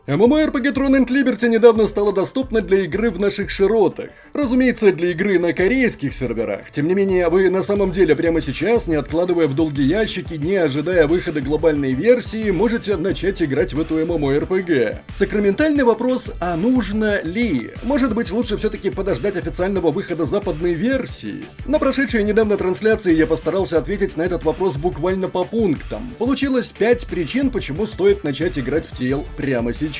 MMORPG Throne and Liberty недавно стала доступна для игры в наших широтах. Разумеется, для игры на корейских серверах. Тем не менее, вы на самом деле прямо сейчас, не откладывая в долгие ящики, не ожидая выхода глобальной версии, можете начать играть в эту MMORPG. Сакраментальный вопрос, а нужно ли? Может быть, лучше все-таки подождать официального выхода западной версии? На прошедшей недавно трансляции я постарался ответить на этот вопрос буквально по пунктам. Получилось 5 причин, почему стоит начать играть в TL прямо сейчас.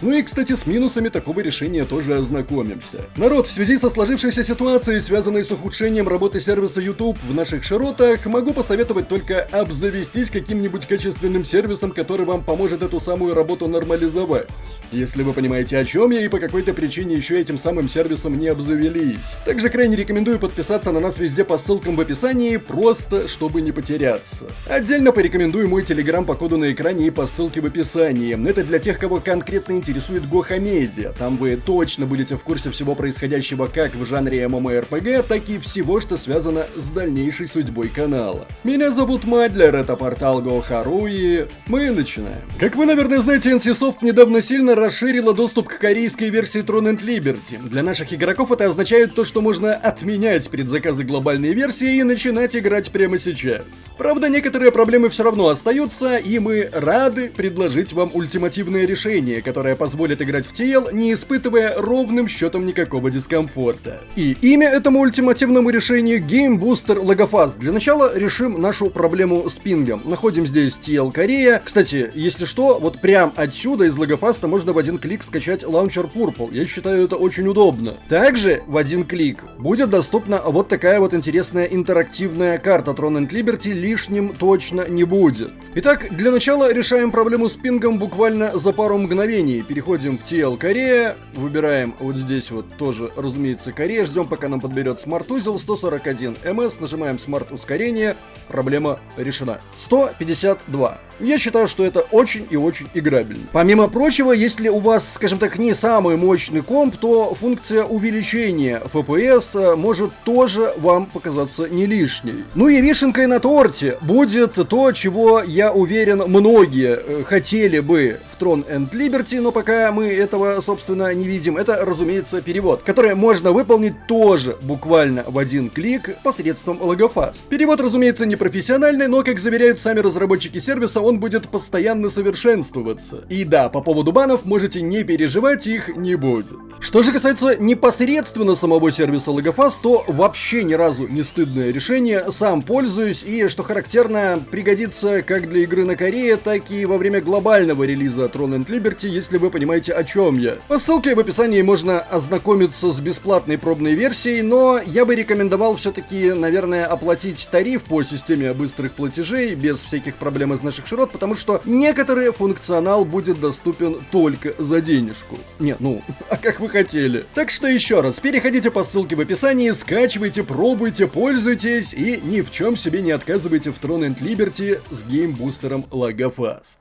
Ну и, кстати, с минусами такого решения тоже ознакомимся. Народ, в связи со сложившейся ситуацией, связанной с ухудшением работы сервиса YouTube в наших широтах, могу посоветовать только обзавестись каким-нибудь качественным сервисом, который вам поможет эту самую работу нормализовать. Если вы понимаете, о чем я, и по какой-то причине еще этим самым сервисом не обзавелись. Также крайне рекомендую подписаться на нас везде по ссылкам в описании, просто чтобы не потеряться. Отдельно порекомендую мой телеграм по коду на экране и по ссылке в описании. Это для тех, кого конкретно интересует Гоха Медиа. Там вы точно будете в курсе всего происходящего как в жанре MMORPG, так и всего, что связано с дальнейшей судьбой канала. Меня зовут Мадлер, это портал Go.ru, и мы начинаем. Как вы, наверное, знаете, NCSoft недавно сильно расширила доступ к корейской версии Throne and Liberty. Для наших игроков это означает то, что можно отменять предзаказы глобальной версии и начинать играть прямо сейчас. Правда, некоторые проблемы все равно остаются, и мы рады предложить вам ультимативное решение, которое позволит играть в TL, не испытывая ровным счетом никакого дискомфорта. И имя этому ультимативному решению Game Booster Logofast. Для начала решим нашу проблему с пингом. Находим здесь TL Корея. Кстати, если что, вот прям отсюда из Logofast можно в один клик скачать лаунчер Purple. Я считаю это очень удобно. Также в один клик будет доступна вот такая вот интересная интерактивная карта Throne and Liberty, лишним точно не будет. Итак, для начала решаем проблему с пингом буквально за пару мгновений. Переходим в TL Корея, выбираем вот здесь вот тоже, разумеется, Корея, ждем пока нам подберет смарт-узел 141 ms, нажимаем смарт-ускорение, проблема решена. 152. Я считаю, что это очень и очень играбельно. Помимо прочего, если у вас, скажем так, не самый мощный комп, то функция увеличения FPS может тоже вам показаться не лишней. Ну и вишенкой на торте будет то, чего, я уверен, многие хотели бы в Throne and Liberty, но пока мы этого, собственно, не видим. Это, разумеется, перевод, который можно выполнить тоже буквально в один клик посредством Logofast. Перевод, разумеется, не профессиональный, но, как заверяют сами разработчики сервиса, он будет постоянно совершенствоваться. И да, по поводу банов можете не переживать, их не будет. Что же касается непосредственно самого сервиса Logofast, то вообще ни разу не стыдное решение, сам пользуюсь, и, что характерно, пригодится как для игры на Корее, так и во время глобального релиза Throne and Liberty, если вы понимаете, о чем я. По ссылке в описании можно ознакомиться с бесплатной пробной версией, но я бы рекомендовал все-таки, наверное, оплатить тариф по системе быстрых платежей без всяких проблем из наших широт, потому что некоторый функционал будет доступен только за денежку. Не, ну, а как вы хотели. Так что еще раз, переходите по ссылке в описании, скачивайте, пробуйте, пользуйтесь и ни в чем себе не отказывайте в Throne and Liberty с геймбустером Logofast.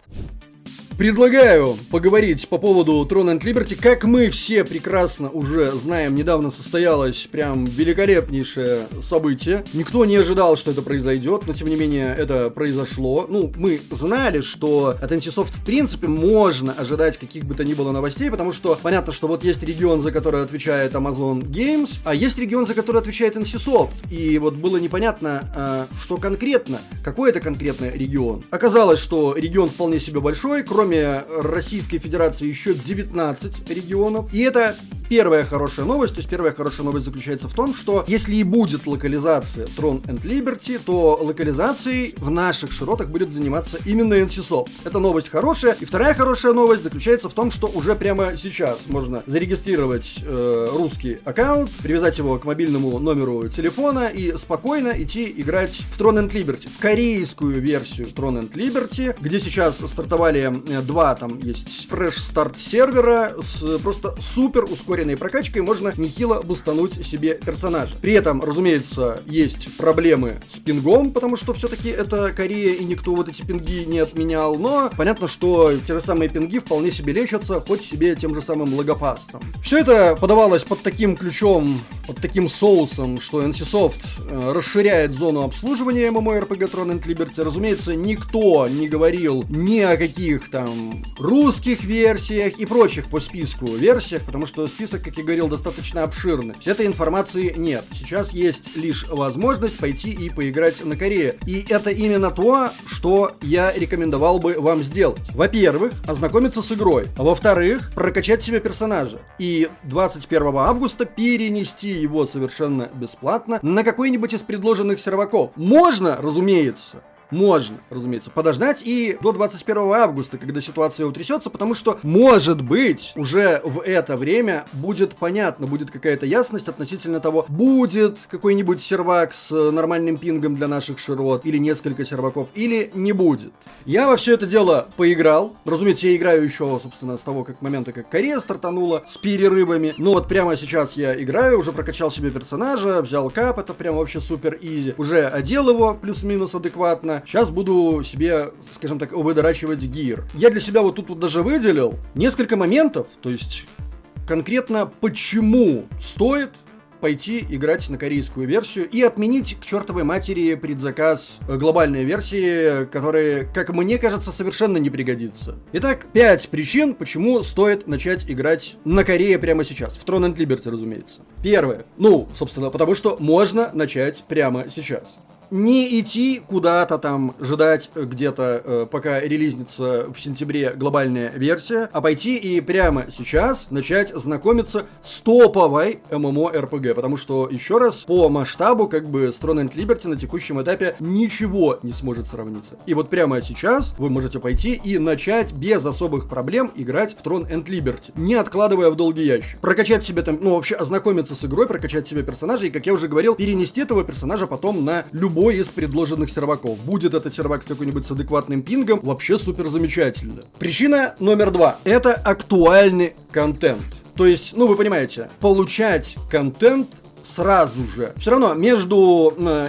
Предлагаю поговорить по поводу Throne and Liberty. Как мы все прекрасно уже знаем, недавно состоялось прям великолепнейшее событие. Никто не ожидал, что это произойдет, но тем не менее это произошло. Ну, мы знали, что от NCSoft в принципе можно ожидать каких бы то ни было новостей, потому что понятно, что вот есть регион, за который отвечает Amazon Games, а есть регион, за который отвечает NCSoft. И вот было непонятно, что конкретно, какой это конкретный регион. Оказалось, что регион вполне себе большой, кроме Российской Федерации еще 19 регионов. И это первая хорошая новость. То есть первая хорошая новость заключается в том, что если и будет локализация Throne and Liberty, то локализацией в наших широтах будет заниматься именно NCSoft. Это новость хорошая. И вторая хорошая новость заключается в том, что уже прямо сейчас можно зарегистрировать русский аккаунт, привязать его к мобильному номеру телефона и спокойно идти играть в Throne and Liberty. В корейскую версию Throne and Liberty, где сейчас стартовали два, там есть фреш-старт сервера с просто супер ускоренной прокачкой, можно нехило бустануть себе персонажа. При этом, разумеется, есть проблемы с пингом, потому что все-таки это Корея, и никто вот эти пинги не отменял, но понятно, что те же самые пинги вполне себе лечатся, хоть себе тем же самым Logofast'ом. Все это подавалось под таким ключом, вот таким соусом, что NCSoft расширяет зону обслуживания MMORPG Throne and Liberty. Разумеется, никто не говорил ни о каких там русских версиях и прочих по списку версиях, потому что список, как я говорил, достаточно обширный. Этой информации нет. Сейчас есть лишь возможность пойти и поиграть на Корее. И это именно то, что я рекомендовал бы вам сделать. Во-первых, ознакомиться с игрой. А во-вторых, прокачать себе персонажа. И 21 августа перенести его совершенно бесплатно на какой-нибудь из предложенных серваков. Можно, разумеется, подождать и до 21 августа, когда ситуация утрясется, потому что, может быть, уже в это время будет понятно, будет какая-то ясность относительно того, будет какой-нибудь сервак с нормальным пингом для наших широт, или несколько серваков, или не будет. Я во все это дело поиграл. Разумеется, я играю еще, собственно, с того момента, как Корея стартанула, с перерывами. Но вот прямо сейчас я играю, уже прокачал себе персонажа, взял кап, это прям вообще супер изи. Уже одел его плюс-минус адекватно. Сейчас буду себе, скажем так, выдорачивать гир. Я для себя вот тут вот даже выделил несколько моментов, то есть конкретно почему стоит пойти играть на корейскую версию и отменить к чертовой матери предзаказ глобальной версии, которая, как мне кажется, совершенно не пригодится. Итак, 5 причин, почему стоит начать играть на Корее прямо сейчас. В Throne and Liberty, разумеется. Первое. Собственно, потому что можно начать прямо сейчас. Не идти куда-то там, ждать где-то, пока релизнится в сентябре глобальная версия, а пойти и прямо сейчас начать знакомиться с топовой MMORPG, потому что, еще раз, по масштабу, с Throne and Liberty на текущем этапе ничего не сможет сравниться. И вот прямо сейчас вы можете пойти и начать без особых проблем играть в Throne and Liberty, не откладывая в долгий ящик. Прокачать себе там, вообще ознакомиться с игрой, прокачать себе персонажа и, как я уже говорил, перенести этого персонажа потом на любой из предложенных серваков. Будет этот сервак какой-нибудь с адекватным пингом, вообще супер замечательно. Причина номер 2. Это актуальный контент. То есть, вы понимаете, получать контент сразу же. Все равно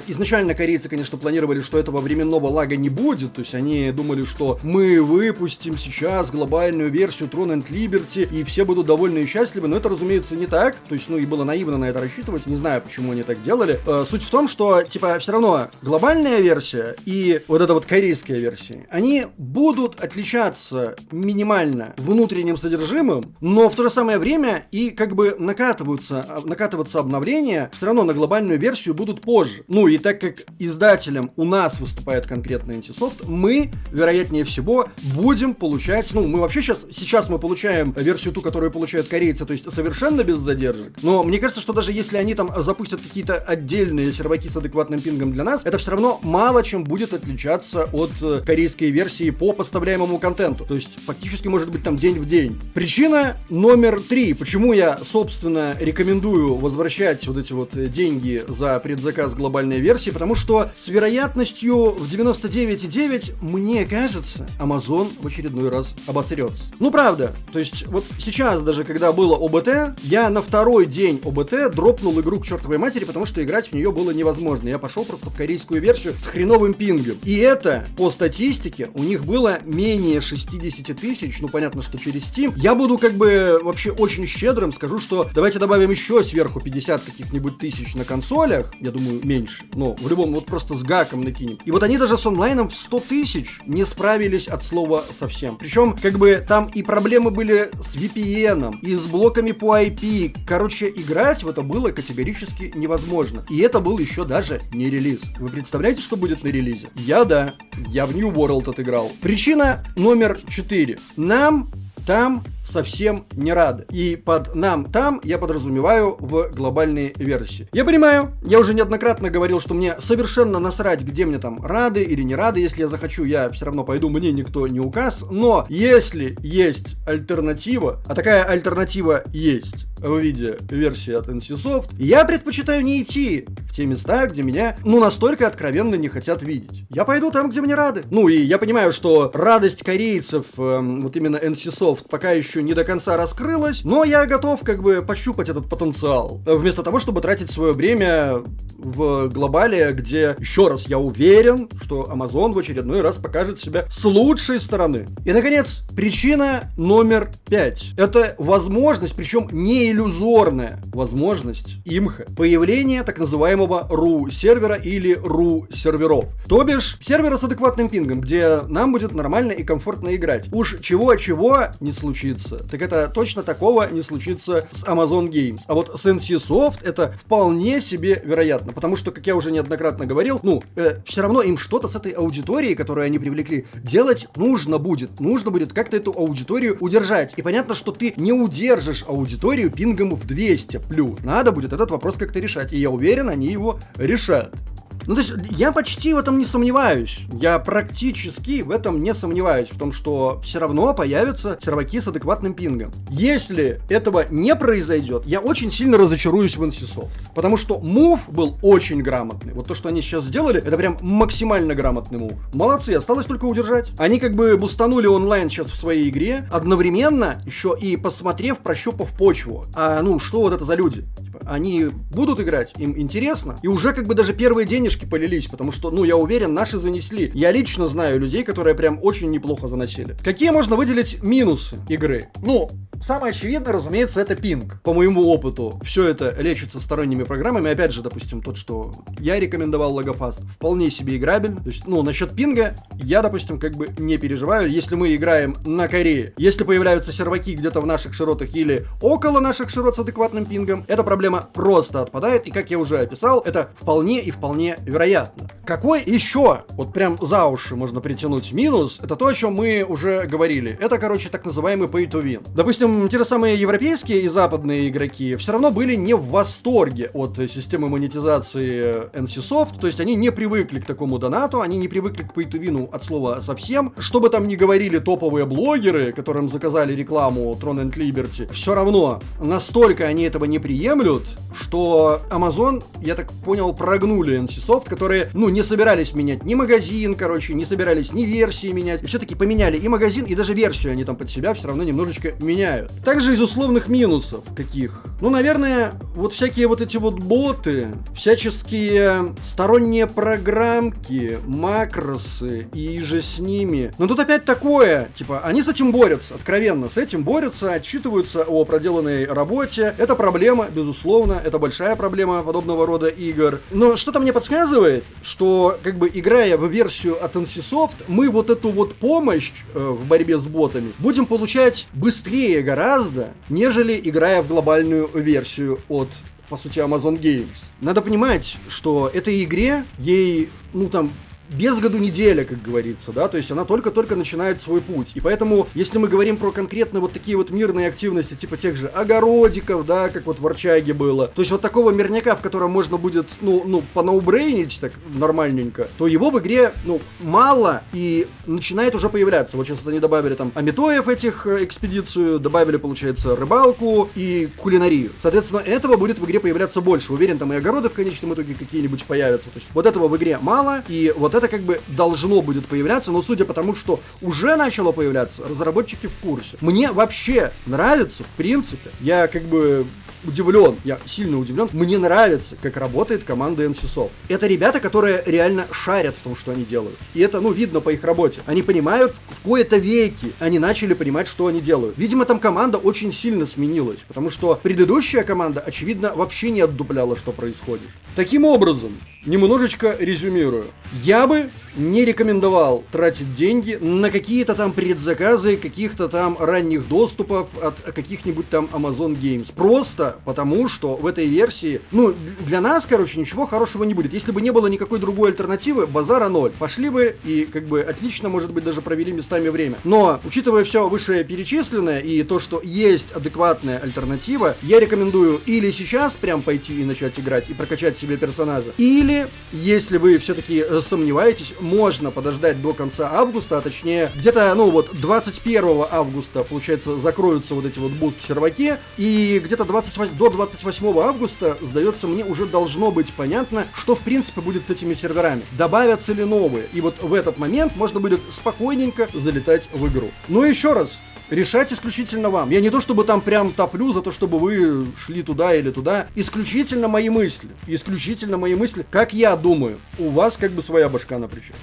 изначально корейцы, конечно, планировали, что этого временного лага не будет, то есть они думали, что мы выпустим сейчас глобальную версию Throne and Liberty, и все будут довольны и счастливы, но это, разумеется, не так, то есть, и было наивно на это рассчитывать, не знаю, почему они так делали. Суть в том, что, все равно глобальная версия и вот эта вот корейская версия, они будут отличаться минимально внутренним содержимым, но в то же самое время и накатываться обновления все равно на глобальную версию будут позже. И так как издателем у нас выступает конкретно NCSoft, мы, вероятнее всего, будем получать, мы вообще сейчас мы получаем версию ту, которую получают корейцы, то есть совершенно без задержек. Но мне кажется, что даже если они там запустят какие-то отдельные серваки с адекватным пингом для нас, это все равно мало чем будет отличаться от корейской версии по поставляемому контенту. То есть фактически может быть там день в день. Причина номер 3, почему я, собственно, рекомендую возвращать вот эти вот деньги за предзаказ глобальной версии, потому что с вероятностью в 99,9, мне кажется, Amazon в очередной раз обосрется. Правда. То есть вот сейчас даже, когда было ОБТ, я на второй день ОБТ дропнул игру к чертовой матери, потому что играть в нее было невозможно. Я пошел просто в корейскую версию с хреновым пингом. И это, по статистике, у них было менее 60 тысяч, понятно, что через Steam. Я буду вообще очень щедрым, скажу, что давайте добавим еще сверху 50 каких-нибудь тысяч на консолях, я думаю, меньше, но в любом, просто с гаком накинем. И вот они даже с онлайном в 100 тысяч не справились от слова совсем. Причем, там и проблемы были с VPN, и с блоками по IP. Короче, играть в это было категорически невозможно. И это был еще даже не релиз. Вы представляете, что будет на релизе? Я в New World отыграл. Причина номер 4. Нам там совсем не рады. И под «нам там» я подразумеваю в глобальной версии. Я понимаю, я уже неоднократно говорил, что мне совершенно насрать, где мне там рады или не рады. Если я захочу, я все равно пойду, мне никто не указ. Но если есть альтернатива, а такая альтернатива есть в виде версии от NCSoft, я предпочитаю не идти в те места, где меня, настолько откровенно не хотят видеть. Я пойду там, где мне рады. И я понимаю, что радость корейцев, вот именно NCSoft, пока еще еще не до конца раскрылась, но я готов как бы пощупать этот потенциал. Вместо того, чтобы тратить свое время в глобале, где, еще раз, я уверен, что Amazon в очередной раз покажет себя с лучшей стороны. И, наконец, причина номер 5. Это возможность, причем не иллюзорная возможность имха, появления так называемого RU-сервера или RU-серверов. То бишь, сервера с адекватным пингом, где нам будет нормально и комфортно играть. Уж чего-чего не случится, так это точно такого не случится с Amazon Games. А вот с NCSoft это вполне себе вероятно, потому что, как я уже неоднократно говорил, все равно им что-то с этой аудиторией, которую они привлекли, делать нужно будет. Нужно будет как-то эту аудиторию удержать. И понятно, что ты не удержишь аудиторию пингом в 200 плюс. Надо будет этот вопрос как-то решать. И я уверен, они его решат. Ну, то есть, я почти в этом не сомневаюсь. Я практически в этом не сомневаюсь, в том, что все равно появятся серваки с адекватным пингом. Если этого не произойдет, я очень сильно разочаруюсь в NCSoft. Потому что мув был очень грамотный. Вот то, что они сейчас сделали, это прям максимально грамотный мув. Молодцы, осталось только удержать. Они как бы бустанули онлайн сейчас в своей игре, одновременно еще и посмотрев, прощупав почву. Что вот это за люди? Они будут играть, им интересно. И уже как бы даже первые денежки полились, потому что, я уверен, наши занесли. Я лично знаю людей, которые прям очень неплохо заносили. Какие можно выделить минусы игры? Самое очевидное, разумеется, это пинг. По моему опыту, все это лечится сторонними программами. Опять же, допустим, тот, что я рекомендовал Logofast, вполне себе играбель. То есть, насчет пинга я, допустим, как бы не переживаю. Если мы играем на Корее, если появляются серваки где-то в наших широтах или около наших широт с адекватным пингом, эта проблема просто отпадает. И, как я уже описал, это вполне и вполне вероятно. Какой еще, вот прям за уши можно притянуть минус, это то, о чем мы уже говорили. Это, так называемый pay to win. Допустим, те же самые европейские и западные игроки все равно были не в восторге от системы монетизации NCSoft, то есть они не привыкли к такому донату, они не привыкли к pay to win от слова совсем. Что бы там ни говорили топовые блогеры, которым заказали рекламу Tron and Liberty, все равно настолько они этого не приемлют, что Amazon, я так понял, прогнули NCSoft, которые, не собирались менять ни магазин, не собирались ни версии менять, и все-таки поменяли и магазин, и даже версию они там под себя все равно немножечко меняют. Также из условных минусов каких? Наверное, вот всякие вот эти вот боты, всяческие сторонние программки, макросы и же с ними. Но тут опять такое, они с этим борются, откровенно с этим борются, отчитываются о проделанной работе. Это проблема, безусловно, это большая проблема подобного рода игр. Но что-то мне подсказывает, что, играя в версию от NCSoft, мы вот эту вот помощь в борьбе с ботами будем получать быстрее гораздо, нежели играя в глобальную версию от, по сути, Amazon Games. Надо понимать, что этой игре, ей, без году неделя, как говорится, да, то есть она только-только начинает свой путь. И поэтому, если мы говорим про конкретно вот такие вот мирные активности, типа тех же огородиков, да, как вот в Арчаге было, то есть вот такого мирняка, в котором можно будет, поноубрейнить так нормальненько, то его в игре, мало и начинает уже появляться. Вот сейчас они добавили там амитоев этих экспедицию, добавили, получается, рыбалку и кулинарию. Соответственно, этого будет в игре появляться больше. Уверен, там и огороды в конечном итоге какие-нибудь появятся. То есть вот этого в игре мало, и вот это должно будет появляться, но судя по тому, что уже начало появляться, разработчики в курсе. Мне вообще нравится, в принципе, я удивлен, я сильно удивлен, мне нравится, как работает команда NCSoft. Это ребята, которые реально шарят в том, что они делают. И это, видно по их работе. Они понимают, в кои-то веки они начали понимать, что они делают. Видимо, там команда очень сильно сменилась, потому что предыдущая команда, очевидно, вообще не отдупляла, что происходит. Таким образом, немножечко резюмирую. Я бы не рекомендовал тратить деньги на какие-то там предзаказы, каких-то там ранних доступов от каких-нибудь там Amazon Games. Просто потому, что в этой версии, для нас, ничего хорошего не будет. Если бы не было никакой другой альтернативы, базара ноль. Пошли бы и, отлично, может быть, даже провели местами время. Но, учитывая все вышеперечисленное и то, что есть адекватная альтернатива, я рекомендую или сейчас прям пойти и начать играть и прокачать себе персонажа, или, если вы все-таки сомневаетесь, можно подождать до конца августа, а точнее, где-то, 21 августа, получается, закроются вот эти вот буст-серваки, и где-то до 28 августа, сдается мне, уже должно быть понятно, что, в принципе, будет с этими серверами. Добавятся ли новые, и вот в этот момент можно будет спокойненько залетать в игру. Но еще раз, Решать исключительно вам. Я не то чтобы там прям топлю за то, чтобы вы шли туда или туда. Исключительно мои мысли. Исключительно мои мысли. Как я думаю. У вас как бы своя башка на плечах.